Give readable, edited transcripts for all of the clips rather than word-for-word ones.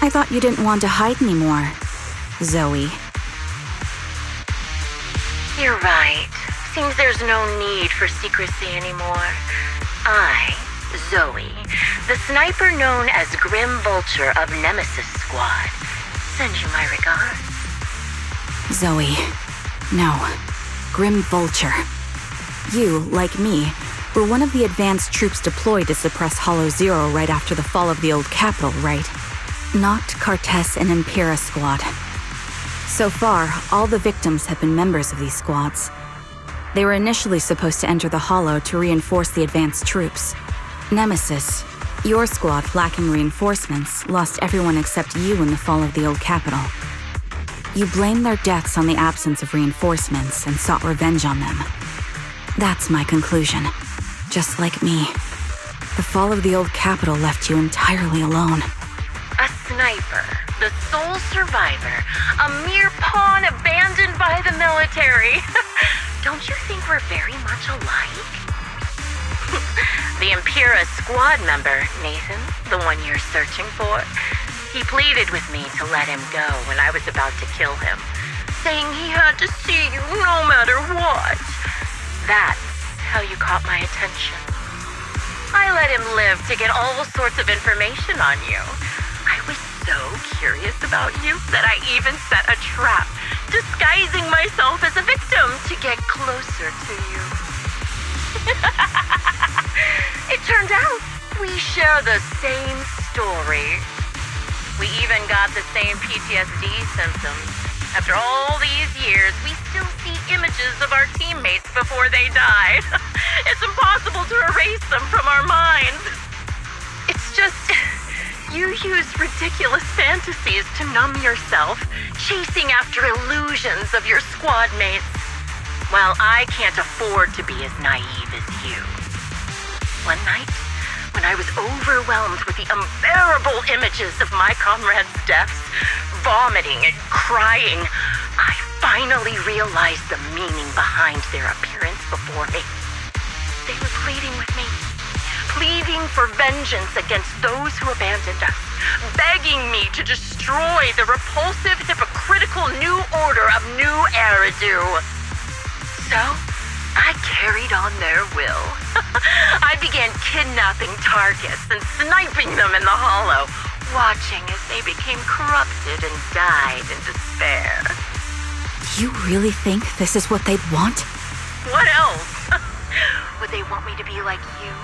I thought you didn't want to hide anymore, Zoe. You're right. Seems there's no need for secrecy anymore. I, Zoe, the sniper known as Grim Vulture of Nemesis Squad, send you my regards. Zoe. No. Grim Vulture. You, like me, were one of the advanced troops deployed to suppress Hollow Zero right after the fall of the old capital, right? Not Cartes and Impera Squad. So far, all the victims have been members of these squads. They were initially supposed to enter the Hollow to reinforce the advanced troops. Nemesis, your squad, lacking reinforcements, lost everyone except you in the fall of the old capital. You blamed their deaths on the absence of reinforcements and sought revenge on them. That's my conclusion. Just like me. The fall of the old capital left you entirely alone. A sniper, the sole survivor, a mere pawn abandoned by the military. Don't you think we're very much alike? The Impera squad member, Nathan, the one you're searching for, he pleaded with me to let him go when I was about to kill him, saying he had to see you no matter what. That's how you caught my attention. I let him live to get all sorts of information on you. I was so curious about you that I even set a trap, disguising myself as a victim to get closer to you. It turned out we share the same story. We even got the same PTSD symptoms. After all these years, we still see images of our teammates before they died. It's impossible to erase them from our minds. It's just, you use ridiculous fantasies to numb yourself, chasing after illusions of your squad mates. Well, I can't afford to be as naive as you. One night, when I was overwhelmed with the unbearable images of my comrades' deaths, vomiting and crying, I finally realized the meaning behind their appearance before me. They were pleading with me, pleading for vengeance against those who abandoned us, begging me to destroy the repulsive, hypocritical new order of New Eridu. So, I carried on their will. I began kidnapping targets and sniping them in the Hollow, watching as they became corrupted and died in despair. You really think this is what they'd want? What else? Would they want me to be like you,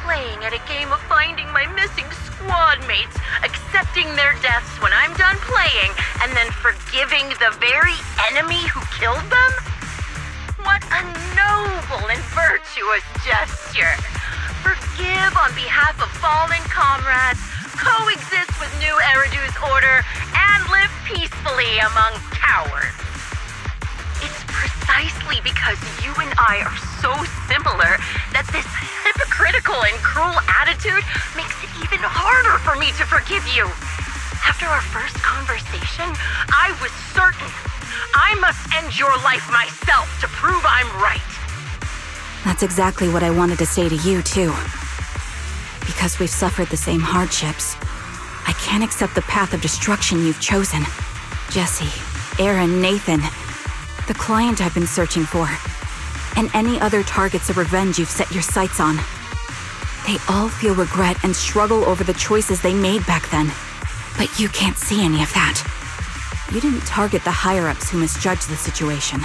playing at a game of finding my missing squad mates, accepting their deaths when I'm done playing, and then forgiving the very enemy who killed them? What a noble and virtuous gesture! Forgive on behalf of fallen comrades, coexist with New Eridu's order, and live peacefully among cowards. It's precisely because you and I are so similar that this hypocritical and cruel attitude makes it even harder for me to forgive you. After our first conversation, I was certain I must end your life myself to prove I'm right. That's exactly what I wanted to say to you, too. Because we've suffered the same hardships, I can't accept the path of destruction you've chosen. Jesse, Aaron, Nathan, the client I've been searching for, and any other targets of revenge you've set your sights on. They all feel regret and struggle over the choices they made back then. But you can't see any of that. You didn't target the higher-ups who misjudged the situation,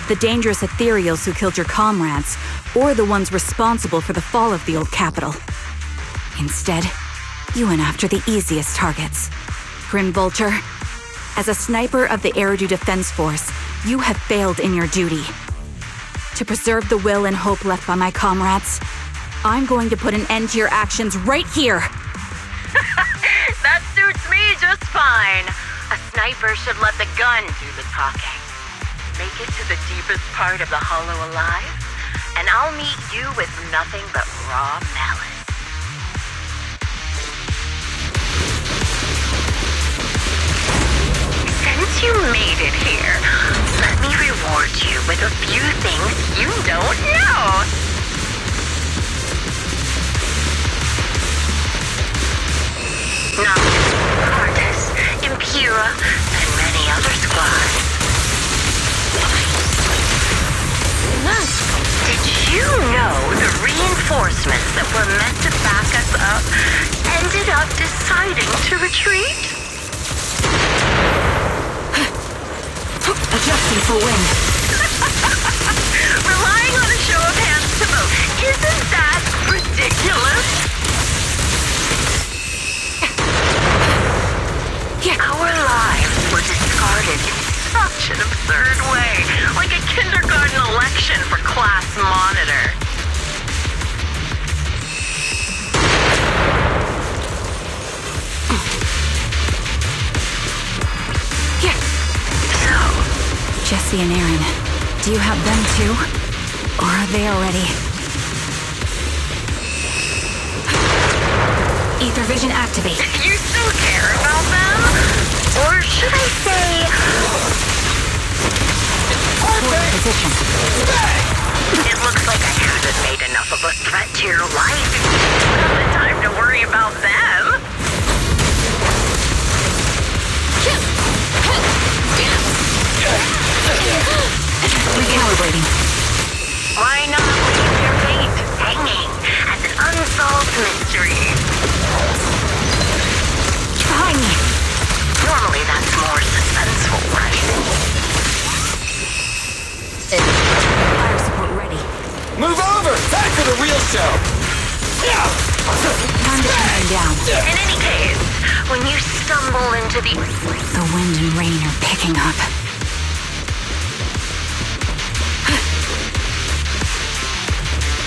the dangerous ethereals who killed your comrades, or the ones responsible for the fall of the old capital. Instead, you went after the easiest targets. Grim Vulture, as a sniper of the Eridu Defense Force, you have failed in your duty. To preserve the will and hope left by my comrades, I'm going to put an end to your actions right here. That suits me just fine. A sniper should let the gun do the talking. Make it to the deepest part of the Hollow alive, and I'll meet you with nothing but raw malice. Since you made it here, let me reward you with a few things you don't know. Not Cartes, reinforcements that were meant to back us up ended up deciding to retreat. Adjusting for wind. Relying on a show of hands to vote. Isn't that ridiculous? Our lives were discarded in such an absurd way, like a kindergarten election for class monitor. So, Jesse and Aaron, do you have them too? Or are they already? Ether vision activate. you still care about them? Or should I say... Forward position. It looks like I haven't made enough of a threat to your life. You don't have the time to worry about them. Recalibrating. Why not leave your fate hanging as an unsolved mystery? Behind me. Normally that's more suspenseful, right? Fire support ready. Move over! Time for the real show! Time to turn them down. In any case, when you stumble into the... The wind and rain are picking up.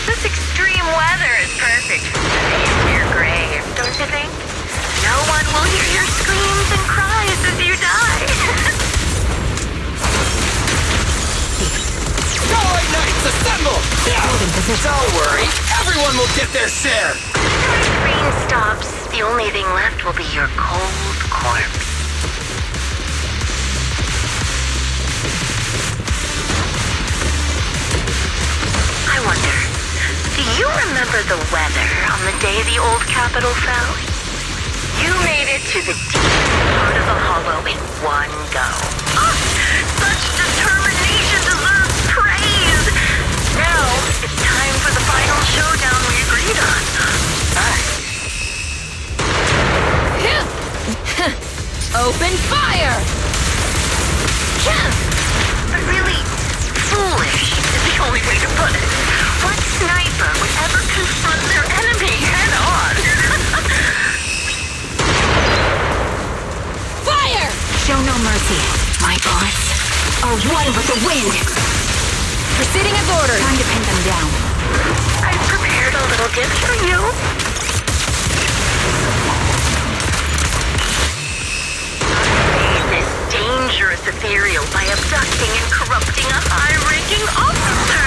This extreme weather is perfect for sending to your grave, don't you think? No one will hear your screams and cries as you die. Starlight Knights, assemble! Don't worry, everyone will get their share! When the rain stops, the only thing left will be your cold corpse. I wonder, do you remember the weather on the day the old Capitol fell? You made it to the deepest part of the hollow in one go. Such determination deserves praise! Now, it's time for the final showdown we agreed on. Open fire! But really, foolish is the only way to put it. What sniper would ever confront their enemy head-on? Fire! Show no mercy. My bullets are one with the wind. Proceeding as ordered. Time to pin them down. I prepared a little gift for you. This dangerous ethereal by abducting and corrupting a high-ranking officer.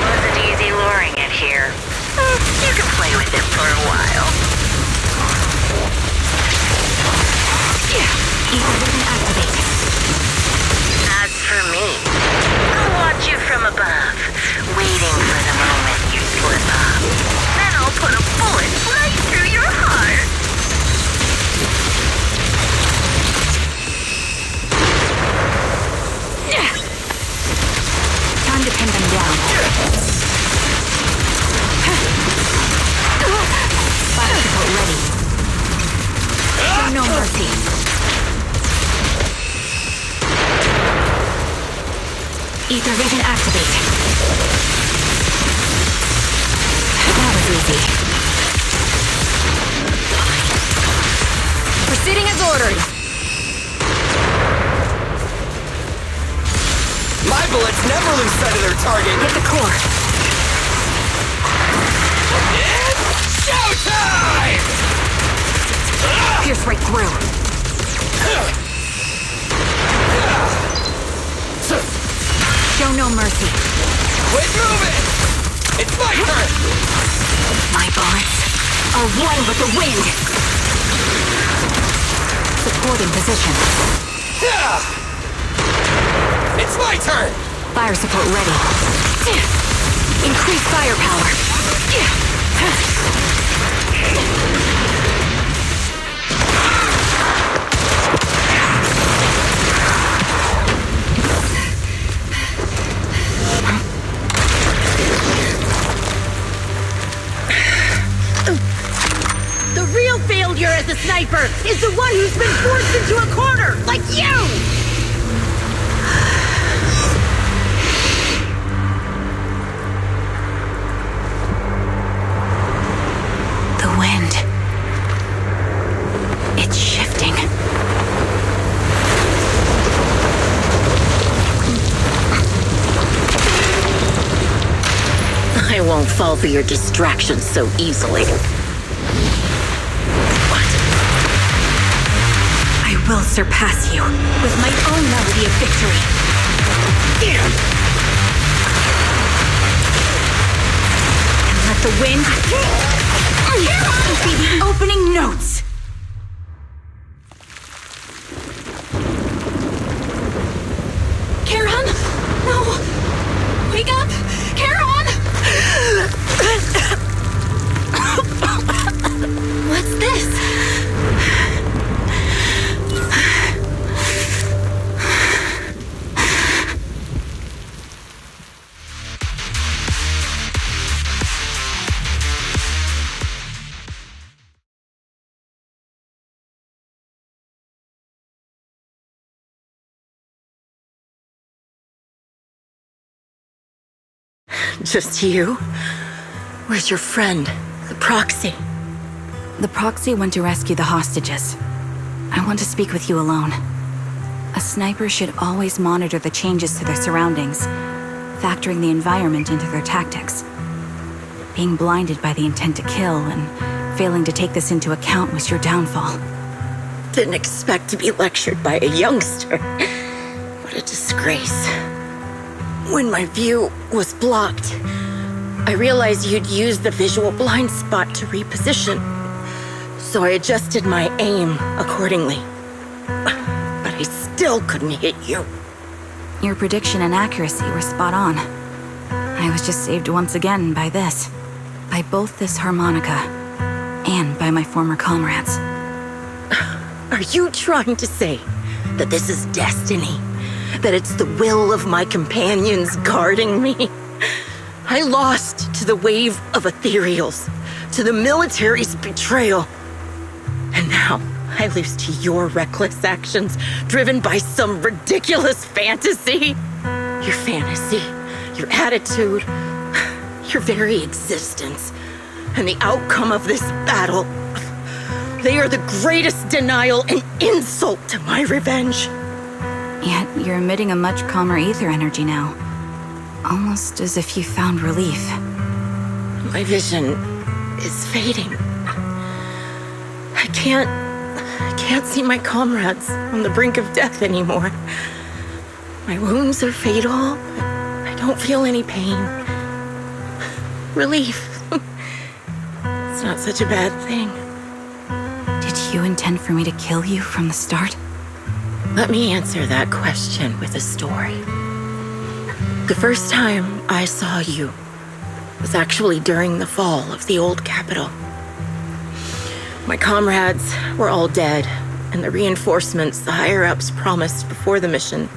Wasn't easy luring it here. You can play with it for a while. Ether vision activate. As for me, I'll watch you from above, waiting for the moment you slip up. Then I'll put a bullet right through your heart. Time to pin them down. Fire support ready. Show no mercy. Ether vision activate. That was easy. Proceeding as ordered. My bullets never lose sight of their target! Hit the core. It's showtime! Pierce right through. Show no mercy. Quit moving! It's my turn! My bullets are one with the wind. Supporting position. It's my turn! Fire support ready. Increase firepower. as a sniper is the one who's been forced into a corner, like you! The wind. It's shifting. I won't fall for your distractions so easily. What? I will surpass you with my own melody of victory. And let the wind be the opening notes. Charon? No! Wake up! Charon! What's this? Just you? Where's your friend, the proxy? The proxy went to rescue the hostages. I want to speak with you alone. A sniper should always monitor the changes to their surroundings, factoring the environment into their tactics. Being blinded by the intent to kill and failing to take this into account was your downfall. Didn't expect to be lectured by a youngster. What a disgrace. When my view was blocked, I realized you'd used the visual blind spot to reposition, so I adjusted my aim accordingly. But I still couldn't hit you. Your prediction and accuracy were spot on. I was just saved once again by this. By both this harmonica and by my former comrades. Are you trying to say that this is destiny? That it's the will of my companions guarding me? I lost to the wave of ethereals, to the military's betrayal. And now I lose to your reckless actions, driven by some ridiculous fantasy. Your fantasy, your attitude, your very existence, and the outcome of this battle. They are the greatest denial and insult to my revenge. Yet you're emitting a much calmer ether energy now. Almost as if you found relief. My vision is fading. I can't see my comrades on the brink of death anymore. My wounds are fatal. I don't feel any pain. Relief. It's not such a bad thing. Did you intend for me to kill you from the start? Let me answer that question with a story. The first time I saw you was actually during the fall of the old capital. My comrades were all dead, and the reinforcements the higher-ups promised before the mission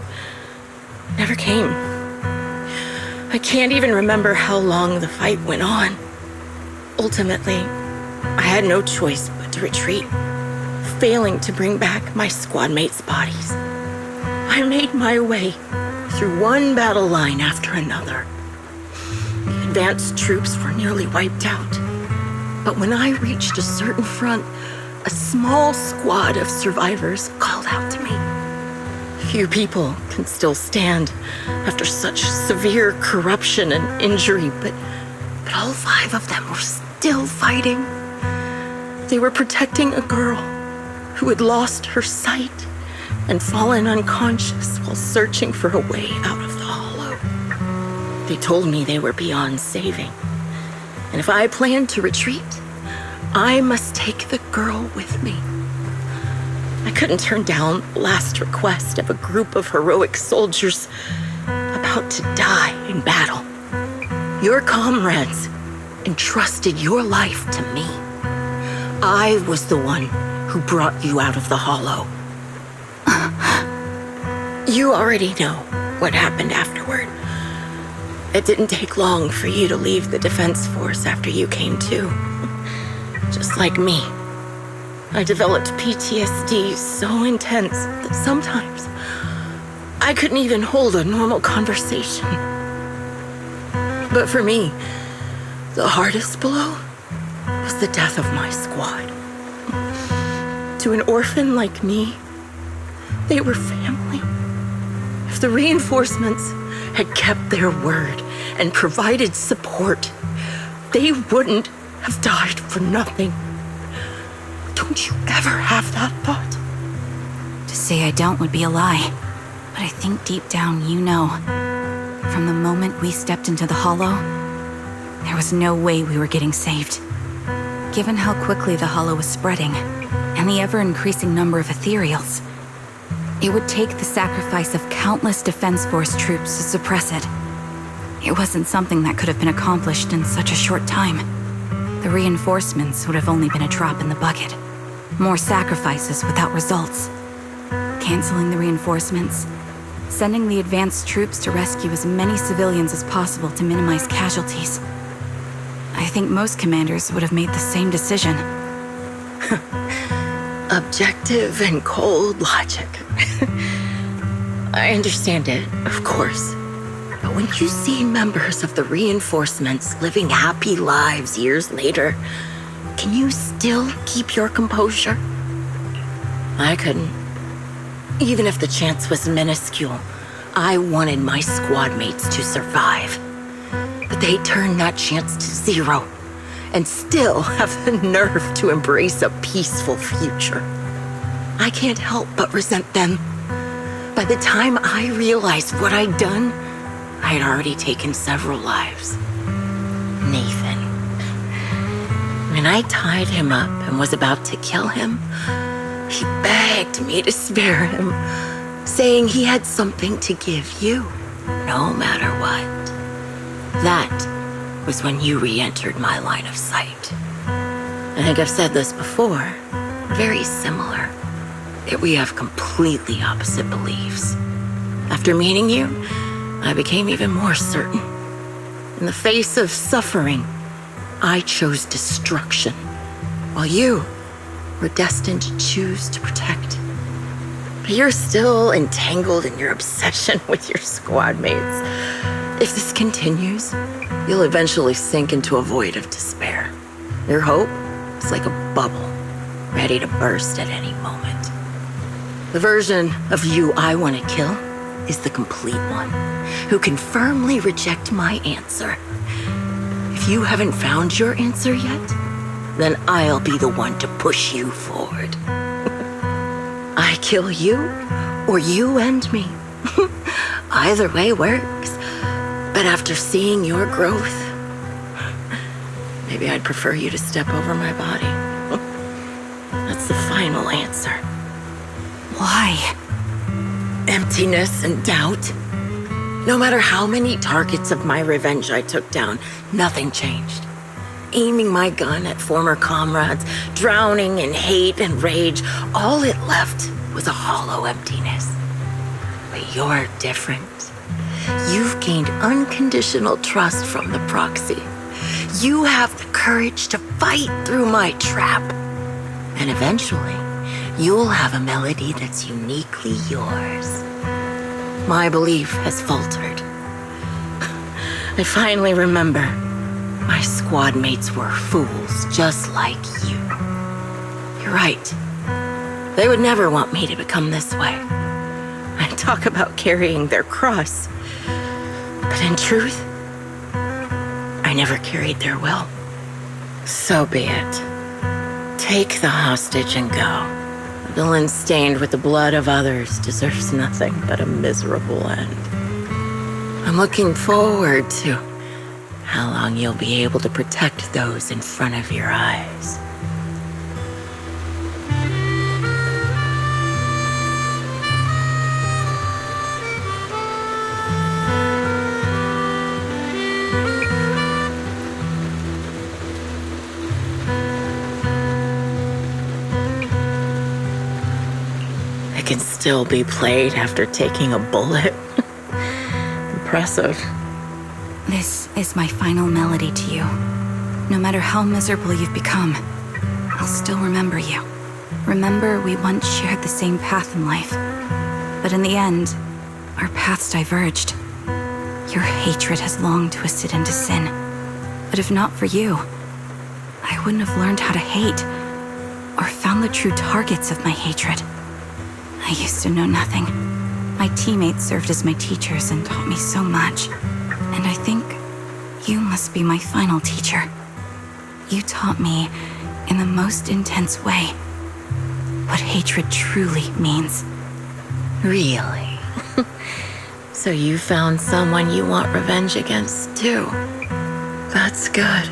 never came. I can't even remember how long the fight went on. Ultimately, I had no choice but to retreat, failing to bring back my squad mates' bodies. I made my way through one battle line after another. The advanced troops were nearly wiped out. But when I reached a certain front, a small squad of survivors called out to me. Few people can still stand after such severe corruption and injury, but all 5 of them were still fighting. They were protecting a girl who had lost her sight and fallen unconscious while searching for a way out of the hollow. They told me they were beyond saving, and if I planned to retreat, I must take the girl with me. I couldn't turn down the last request of a group of heroic soldiers about to die in battle. Your comrades entrusted your life to me. I was the one who brought you out of the hollow. You already know what happened afterward. It didn't take long for you to leave the defense force after you came to. Just like me. I developed PTSD so intense that sometimes I couldn't even hold a normal conversation. But for me, the hardest blow was the death of my squad. To an orphan like me, they were family. If the reinforcements had kept their word and provided support, they wouldn't have died for nothing. Don't you ever have that thought? To say I don't would be a lie, but I think deep down you know. From the moment we stepped into the Hollow, there was no way we were getting saved. Given how quickly the Hollow was spreading, and the ever-increasing number of ethereals, it would take the sacrifice of countless Defense Force troops to suppress it. It wasn't something that could have been accomplished in such a short time. The reinforcements would have only been a drop in the bucket. More sacrifices without results. Canceling the reinforcements, sending the advanced troops to rescue as many civilians as possible to minimize casualties. I think most commanders would have made the same decision. Objective and cold logic. I understand it, of course. But when you see members of the reinforcements living happy lives years later, can you still keep your composure? I couldn't. Even if the chance was minuscule, I wanted my squad mates to survive. But they turned that chance to zero, and still have the nerve to embrace a peaceful future. I can't help but resent them. By the time I realized what I'd done, I had already taken several lives. Nathan. When I tied him up and was about to kill him, he begged me to spare him, saying he had something to give you, no matter what. That was when you re-entered my line of sight. I think I've said this before, very similar, that we have completely opposite beliefs. After meeting you, I became even more certain. In the face of suffering, I chose destruction, while you were destined to choose to protect. But you're still entangled in your obsession with your squad mates. If this continues, you'll eventually sink into a void of despair. Your hope is like a bubble, ready to burst at any moment. The version of you I want to kill is the complete one, who can firmly reject my answer. If you haven't found your answer yet, then I'll be the one to push you forward. I kill you, or you end me. Either way works. But after seeing your growth, maybe I'd prefer you to step over my body. That's the final answer. Why? Emptiness and doubt. No matter how many targets of my revenge I took down, nothing changed. Aiming my gun at former comrades, drowning in hate and rage, all it left was a hollow emptiness. But you're different. You've gained unconditional trust from the proxy. You have the courage to fight through my trap. And eventually, you'll have a melody that's uniquely yours. My belief has faltered. I finally remember my squad mates were fools just like you. You're right. They would never want me to become this way. I talk about carrying their cross. But in truth, I never carried their will. So be it. Take the hostage and go. A villain stained with the blood of others deserves nothing but a miserable end. I'm looking forward to how long you'll be able to protect those in front of your eyes. Can still be played after taking a bullet. Impressive. This is my final melody to you. No matter how miserable you've become, I'll still remember you. Remember, we once shared the same path in life. But in the end, our paths diverged. Your hatred has long twisted into sin. But if not for you, I wouldn't have learned how to hate, or found the true targets of my hatred. I used to know nothing. My teammates served as my teachers and taught me so much. And I think you must be my final teacher. You taught me, in the most intense way, what hatred truly means. Really? So you found someone you want revenge against, too. That's good.